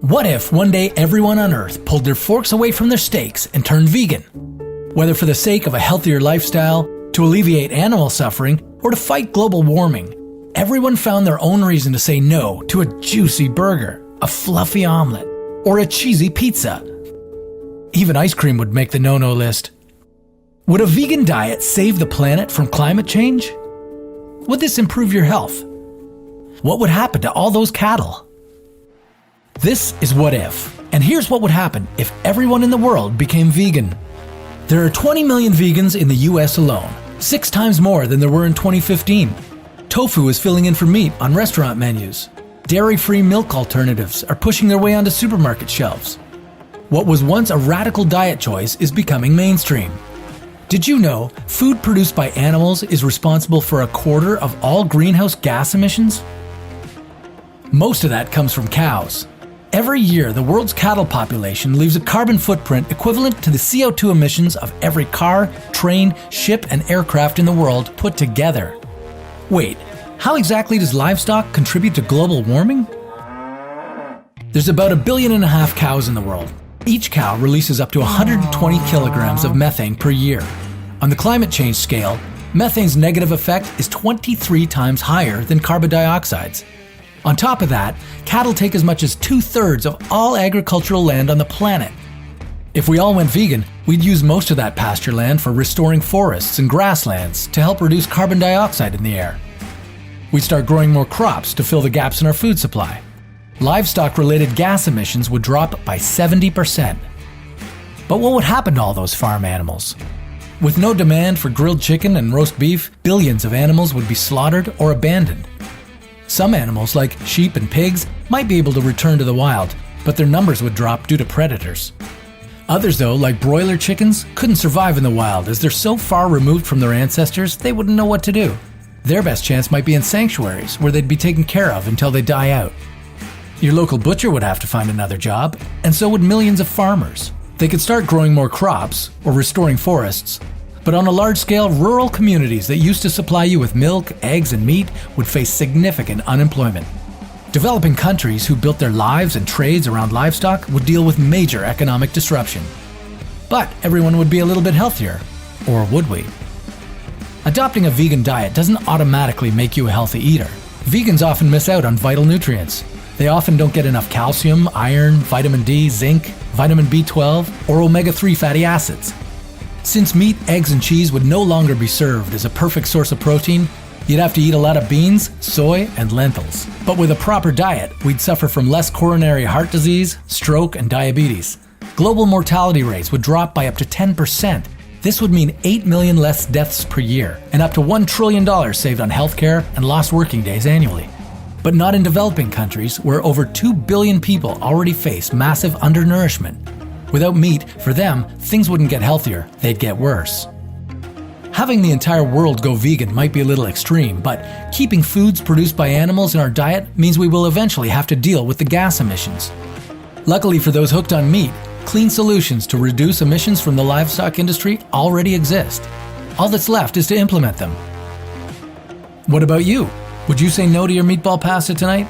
What if one day everyone on Earth pulled their forks away from their steaks and turned vegan? Whether for the sake of a healthier lifestyle, to alleviate animal suffering, or to fight global warming, everyone found their own reason to say no to a juicy burger, a fluffy omelet, or a cheesy pizza. Even ice cream would make the no-no list. Would a vegan diet save the planet from climate change? Would this improve your health? What would happen to all those cattle? This is What If, and here's what would happen if everyone in the world became vegan. There are 20 million vegans in the US alone, 6 times more than there were in 2015. Tofu is filling in for meat on restaurant menus. Dairy-free milk alternatives are pushing their way onto supermarket shelves. What was once a radical diet choice is becoming mainstream. Did you know food produced by animals is responsible for a quarter of all greenhouse gas emissions? Most of that comes from cows. Every year, the world's cattle population leaves a carbon footprint equivalent to the CO2 emissions of every car, train, ship, and aircraft in the world put together. Wait, how exactly does livestock contribute to global warming? There's about 1.5 billion cows in the world. Each cow releases up to 120 kilograms of methane per year. On the climate change scale, methane's negative effect is 23 times higher than carbon dioxide's. On top of that, cattle take as much as 2/3 of all agricultural land on the planet. If we all went vegan, we'd use most of that pasture land for restoring forests and grasslands to help reduce carbon dioxide in the air. We'd start growing more crops to fill the gaps in our food supply. Livestock-related gas emissions would drop by 70%. But what would happen to all those farm animals? With no demand for grilled chicken and roast beef, billions of animals would be slaughtered or abandoned. Some animals, like sheep and pigs, might be able to return to the wild, but their numbers would drop due to predators. Others, though, like broiler chickens, couldn't survive in the wild as they're so far removed from their ancestors they wouldn't know what to do. Their best chance might be in sanctuaries where they'd be taken care of until they die out. Your local butcher would have to find another job, and so would millions of farmers. They could start growing more crops or restoring forests. But on a large scale, rural communities that used to supply you with milk, eggs, and meat would face significant unemployment. Developing countries who built their lives and trades around livestock would deal with major economic disruption. But everyone would be a little bit healthier. Or would we? Adopting a vegan diet doesn't automatically make you a healthy eater. Vegans often miss out on vital nutrients. They often don't get enough calcium, iron, vitamin D, zinc, vitamin B12, or omega-3 fatty acids. Since meat, eggs, and cheese would no longer be served as a perfect source of protein, you'd have to eat a lot of beans, soy, and lentils. But with a proper diet, we'd suffer from less coronary heart disease, stroke, and diabetes. Global mortality rates would drop by up to 10%. This would mean 8 million less deaths per year, and up to $1 trillion saved on healthcare and lost working days annually. But not in developing countries, where over 2 billion people already face massive undernourishment. Without meat, for them, things wouldn't get healthier, they'd get worse. Having the entire world go vegan might be a little extreme, but keeping foods produced by animals in our diet means we will eventually have to deal with the gas emissions. Luckily for those hooked on meat, clean solutions to reduce emissions from the livestock industry already exist. All that's left is to implement them. What about you? Would you say no to your meatball pasta tonight?